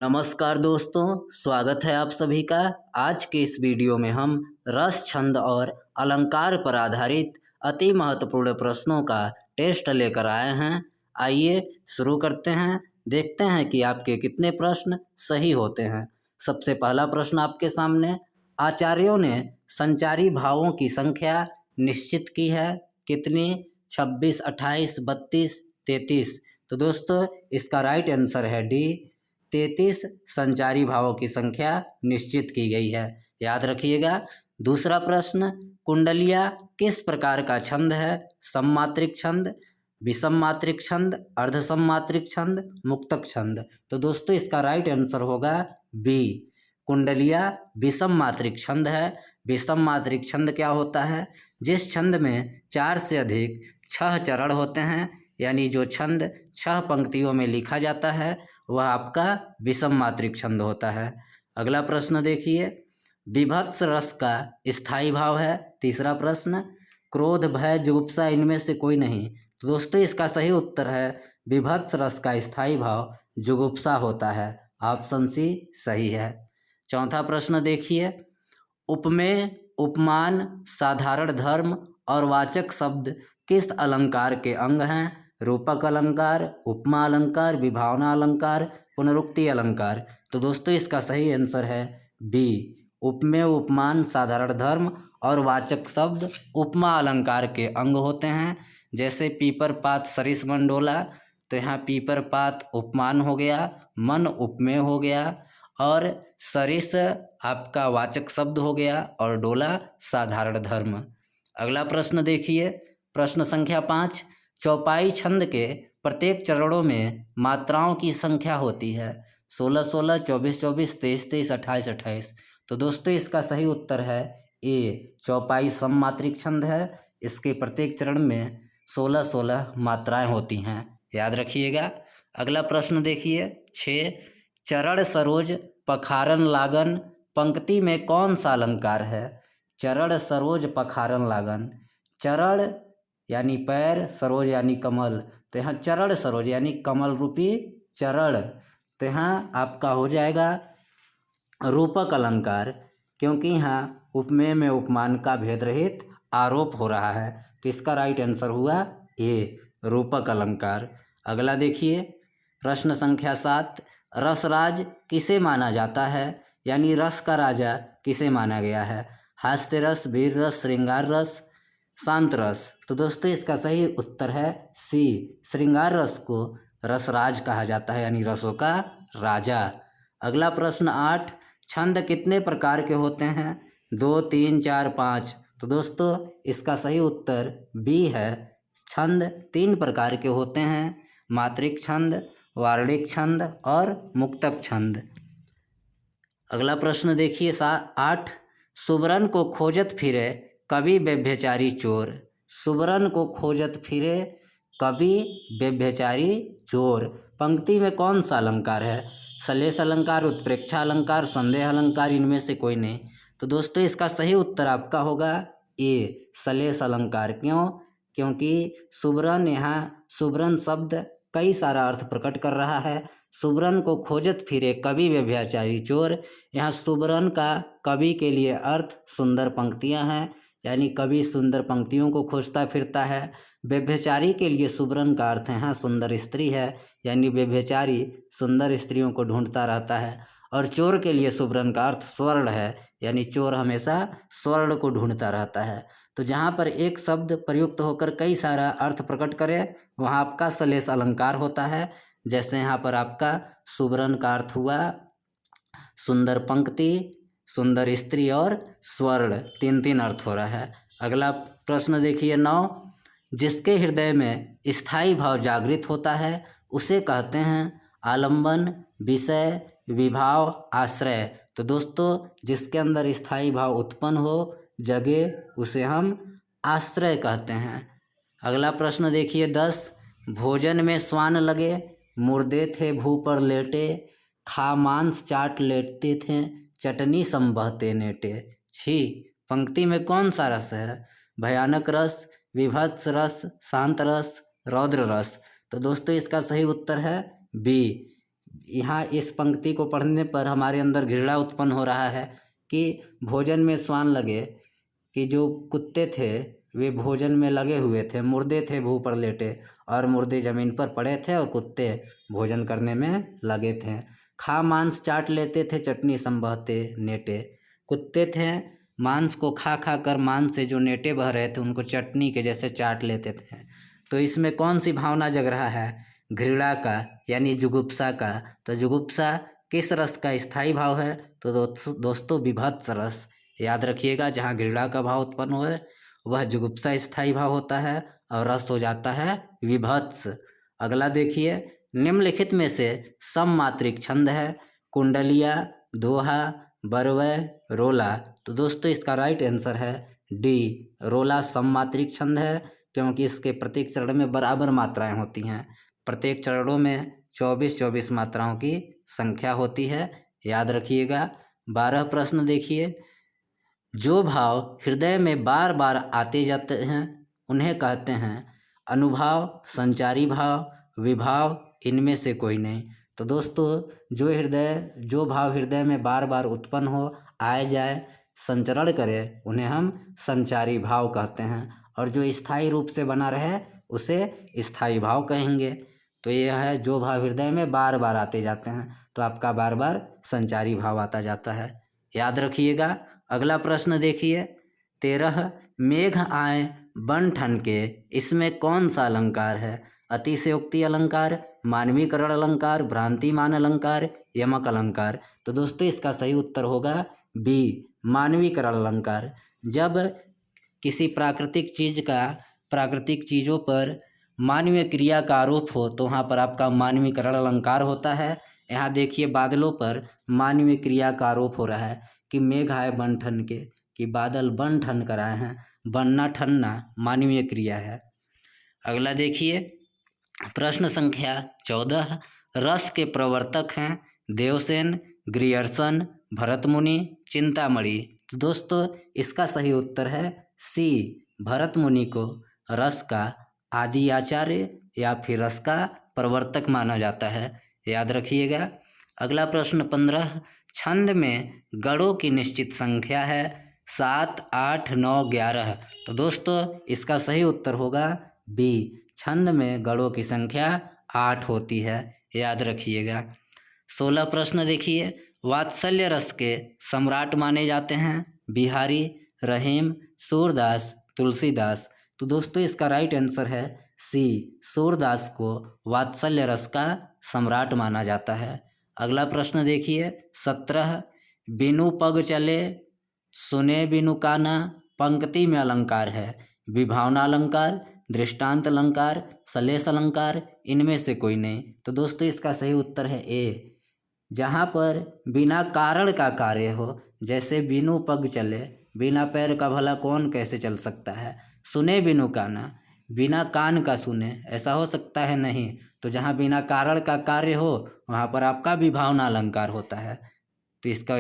नमस्कार दोस्तों, स्वागत है आप सभी का। आज के इस वीडियो में हम रस, छंद और अलंकार पर आधारित अति महत्वपूर्ण प्रश्नों का टेस्ट लेकर आए हैं। आइए शुरू करते हैं, देखते हैं कि आपके कितने प्रश्न सही होते हैं। सबसे पहला प्रश्न आपके सामने, आचार्यों ने संचारी भावों की संख्या निश्चित की है, कितनी? 26, 28, 32, 33। तो दोस्तों इसका राइट आंसर है डी, 33 संचारी भावों की संख्या निश्चित की गई है, याद रखिएगा। दूसरा प्रश्न, कुंडलिया किस प्रकार का छंद है? सममात्रिक छंद, विषम मात्रिक छंद, अर्धसममात्रिक छंद, मुक्तक छंद। तो दोस्तों इसका राइट आंसर होगा बी, कुंडलिया विषम मात्रिक छंद है। विषम मात्रिक छंद क्या होता है? जिस छंद में 4 से अधिक 6 चरण होते हैं, यानी जो छंद 6 पंक्तियों में लिखा जाता है वह आपका विषम मात्रिक छंद होता है। अगला प्रश्न देखिए, विभत्स रस का स्थायी भाव है। तीसरा प्रश्न, क्रोध, भय, जुगुप्सा इनमें से कोई नहीं। तो दोस्तों इसका सही उत्तर है विभत्स रस का स्थायी भाव जुगुप्सा होता है। ऑप्शन सी सही है। चौथा प्रश्न देखिए, उपमेय, उपमान, साधारण धर्म और वाचक शब्द किस अलंकार के अंग हैं? रूपक अलंकार, उपमा अलंकार, विभावना अलंकार, पुनरुक्ति अलंकार। तो दोस्तों इसका सही आंसर है बी, उपमेय, उपमान, साधारण धर्म और वाचक शब्द उपमा अलंकार के अंग होते हैं। जैसे पीपर पात सरिस मन डोला, तो यहाँ पीपर पात उपमान हो गया, मन उपमेय हो गया और सरिस आपका वाचक शब्द हो गया और डोला साधारण धर्म। अगला प्रश्न देखिए, प्रश्न संख्या 5, चौपाई छंद के प्रत्येक चरणों में मात्राओं की संख्या होती है 16, 16, 24, 24, 23, 23, 28, 28। तो दोस्तों इसका सही उत्तर है ए, चौपाई सममात्रिक छंद है। इसके प्रत्येक चरण में 16, 16 मात्राएं होती हैं, याद रखिएगा। अगला प्रश्न देखिए 6, चरण सरोज पखारन लागन पंक्ति में कौन सा अलंकार है? चरण सरोज पखारन लागन, चरण यानी पैर, सरोज यानी कमल, तो यहाँ चरण सरोज यानी कमल रूपी चरण, तो यहाँ आपका हो जाएगा रूपक अलंकार, क्योंकि यहाँ उपमेय में उपमान का भेद रहित आरोप हो रहा है। तो इसका राइट आंसर हुआ ए, रूपक अलंकार। अगला देखिए, प्रश्न संख्या 7, रसराज किसे माना जाता है? यानी रस का राजा किसे माना गया है? हास्य रस, वीर रस, श्रृंगार रस, शांत रस। तो दोस्तों इसका सही उत्तर है सी, श्रृंगार रस को रसराज कहा जाता है, यानी रसों का राजा। अगला प्रश्न 8, छंद कितने प्रकार के होते हैं? 2, 3, 4, 5। तो दोस्तों इसका सही उत्तर बी है, छंद 3 प्रकार के होते हैं, मात्रिक छंद, वार्णिक छंद और मुक्तक छंद। अगला प्रश्न देखिए 8, सुबरन को खोजत फिरे कवि व्यभिचारी चोर। सुबरन को खोजत फिरे कवि व्यभिचारी चोर, पंक्ति में कौन सा अलंकार है? सलेस अलंकार, उत्प्रेक्षा अलंकार, संदेह अलंकार, इनमें से कोई नहीं। तो दोस्तों इसका सही उत्तर आपका होगा ए, सलेस अलंकार। क्यों? क्योंकि सुबरन, यहाँ सुबरन शब्द कई सारा अर्थ प्रकट कर रहा है। सुबरन को खोजत फिरे कवि व्यभिचारी चोर, यहाँ सुबरन का कवि के लिए अर्थ सुंदर पंक्तियां हैं, यानी कवि सुंदर पंक्तियों को खोजता फिरता है। व्यभिचारी के लिए सुबरन का अर्थ यहाँ सुंदर स्त्री है, यानी व्यभिचारी सुंदर स्त्रियों को ढूंढता रहता है। और चोर के लिए सुबरन का अर्थ स्वर्ण है, यानी चोर हमेशा स्वर्ण को ढूंढता रहता है। तो जहाँ पर एक शब्द प्रयुक्त होकर कई सारा अर्थ प्रकट करे वहाँ आपका सलेस अलंकार होता है। जैसे यहाँ पर आपका सुबरन का अर्थ हुआ सुंदर पंक्ति, सुंदर स्त्री और स्वर्ण, 3 अर्थ हो रहा है। अगला प्रश्न देखिए 9, जिसके हृदय में स्थायी भाव जागृत होता है उसे कहते हैं आलंबन, विषय, विभाव, आश्रय। तो दोस्तों जिसके अंदर स्थायी भाव उत्पन्न हो, जगे, उसे हम आश्रय कहते हैं। अगला प्रश्न देखिए 10, भोजन में स्वान लगे, मुर्दे थे भू पर लेटे, खा मांस चाट लेटते थे, चटनी संबहते नेटे। छी, पंक्ति में कौन सा रस है? भयानक रस, विभत्स रस, शांत रस, रौद्र रस। तो दोस्तों इसका सही उत्तर है बी, यहाँ इस पंक्ति को पढ़ने पर हमारे अंदर घृणा उत्पन्न हो रहा है कि भोजन में स्वान लगे, कि जो कुत्ते थे वे भोजन में लगे हुए थे, मुर्दे थे भूख पर लेटे और मुर्दे जमीन पर पड़े थे और कुत्ते भोजन करने में लगे थे। खा मांस चाट लेते थे, चटनी संबहते नेटे। कुत्ते थे, मांस को खा खा कर मांस से जो नेटे बह रहे थे उनको चटनी के जैसे चाट लेते थे। तो इसमें कौन सी भावना जग रहा है? घृणा का, यानी जुगुप्सा का। तो जुगुप्सा किस रस का स्थायी भाव है? तो दोस्तों विभत्स रस। याद रखिएगा, जहाँ घृणा का भाव उत्पन्न हुए वह जुगुप्सा स्थायी भाव होता है और रस हो जाता है विभत्स। अगला देखिए, निम्नलिखित में से सममात्रिक छंद है कुंडलिया, दोहा, बरवै, रोला। तो दोस्तों इसका राइट आंसर है डी, रोला सममात्रिक छंद है, क्योंकि इसके प्रत्येक चरण में बराबर मात्राएं होती हैं। प्रत्येक चरणों में 24-24 मात्राओं की संख्या होती है, याद रखिएगा। 12 प्रश्न देखिए, जो भाव हृदय में बार बार आते जाते हैं उन्हें कहते हैं अनुभाव, संचारी भाव, विभाव, इनमें से कोई नहीं। तो दोस्तों जो भाव हृदय में बार बार उत्पन्न हो, आए जाए, संचरण करे, उन्हें हम संचारी भाव कहते हैं, और जो स्थायी रूप से बना रहे उसे स्थायी भाव कहेंगे। तो यह है जो भाव हृदय में बार बार आते जाते हैं, तो आपका बार बार संचारी भाव आता जाता है, याद रखिएगा। अगला प्रश्न देखिए, 13, मेघ आए बन ठन के, इसमें कौन सा अलंकार है? अतिशयोक्ति अलंकार, मानवीकरण अलंकार, भ्रांतिमान अलंकार, यमक अलंकार। तो दोस्तों इसका सही उत्तर होगा बी, मानवीकरण अलंकार। जब किसी प्राकृतिक चीज़ों पर मानवीय क्रिया का आरोप हो तो वहाँ पर आपका मानवीकरण अलंकार होता है। यहाँ देखिए बादलों पर मानवीय क्रिया का आरोप हो रहा है कि मेघ आए बन ठन के, कि बादल बन ठन कर आए हैं। बनना ठनना मानवीय क्रिया है। अगला देखिए, प्रश्न संख्या 14, रस के प्रवर्तक हैं देवसेन, ग्रियर्सन, भरतमुनि, चिंतामणि। तो दोस्तों इसका सही उत्तर है सी, भरतमुनि को रस का आदि आचार्य या फिर रस का प्रवर्तक माना जाता है, याद रखिएगा। अगला प्रश्न 15, छंद में गणों की निश्चित संख्या है 7, 8, 9, 11। तो दोस्तों इसका सही उत्तर होगा बी, छंद में गणों की संख्या 8 होती है, याद रखिएगा। 16 प्रश्न देखिए, वात्सल्य रस के सम्राट माने जाते हैं बिहारी, रहीम, सूरदास, तुलसीदास। तो दोस्तों इसका राइट आंसर है सी, सूरदास को वात्सल्य रस का सम्राट माना जाता है। अगला प्रश्न देखिए, 17, बिनु पग चले सुने बिनु काना, पंक्ति में अलंकार है विभावना अलंकार, दृष्टांत अलंकार, सलेस अलंकार, इनमें से कोई नहीं। तो दोस्तों इसका सही उत्तर है ए, जहाँ पर बिना कारण का कार्य हो, जैसे बिनु पग चले, बिना पैर का भला कौन कैसे चल सकता है। सुने बिनु काना, बिना कान का सुने, ऐसा हो सकता है नहीं। तो जहाँ बिना कारण का कार्य हो वहाँ पर आपका विभावना अलंकार होता है, तो इसका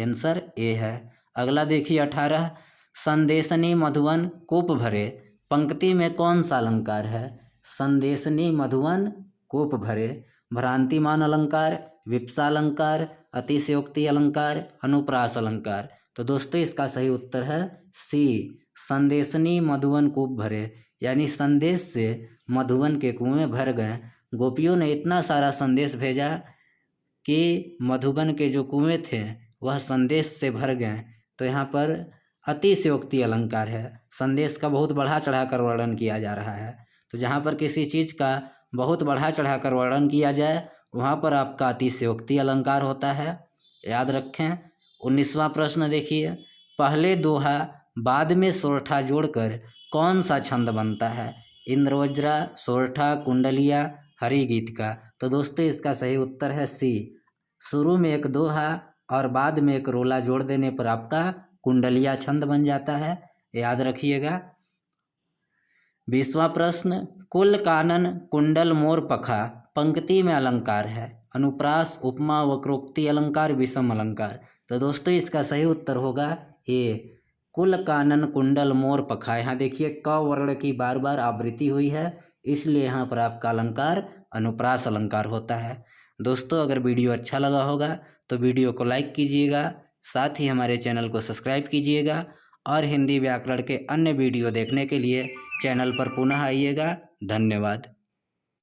आंसर ए है। अगला देखिए 18, संदेशनी मधुवन कूप भरे, पंक्ति में कौन सा अलंकार है? संदेशनी मधुवन कूप भरे, भ्रांतिमान अलंकार, विप्सा अलंकार, अतिशयोक्ति अलंकार, अनुप्रास अलंकार। तो दोस्तों इसका सही उत्तर है सी, संदेशनी मधुवन कूप भरे, यानी संदेश से मधुवन के कुएं भर गए। गोपियों ने इतना सारा संदेश भेजा कि मधुबन के जो कुएं थे वह संदेश से भर गए। तो यहाँ पर अतिशयोक्ति अलंकार है, संदेश का बहुत बढ़ा चढ़ा कर वर्णन किया जा रहा है। तो जहाँ पर किसी चीज़ का बहुत बढ़ा चढ़ा कर वर्णन किया जाए वहाँ पर आपका अतिशयोक्ति अलंकार होता है, याद रखें। 19वां प्रश्न देखिए, पहले दोहा बाद में सोरठा जोड़कर कौन सा छंद बनता है? इंद्रवज्रा, सोरठा, कुंडलिया, हरि गीत का। तो दोस्तों इसका सही उत्तर है सी, शुरू में एक दोहा और बाद में एक रोला जोड़ देने पर आपका कुंडलिया छंद बन जाता है, याद रखिएगा। 20वां प्रश्न, कुल कानन कुंडल मोर पखा, पंक्ति में अलंकार है अनुप्रास, उपमा, वक्रोक्ति अलंकार, विषम अलंकार। तो दोस्तों इसका सही उत्तर होगा ए, कुल कानन कुंडल मोर पखा। यहाँ देखिए क वर्ण की बार बार आवृत्ति हुई है, इसलिए यहाँ पर आपका अलंकार अनुप्रास अलंकार होता है। दोस्तों अगर वीडियो अच्छा लगा होगा तो वीडियो को लाइक कीजिएगा, साथ ही हमारे चैनल को सब्सक्राइब कीजिएगा और हिंदी व्याकरण के अन्य वीडियो देखने के लिए चैनल पर पुनः आइएगा। धन्यवाद।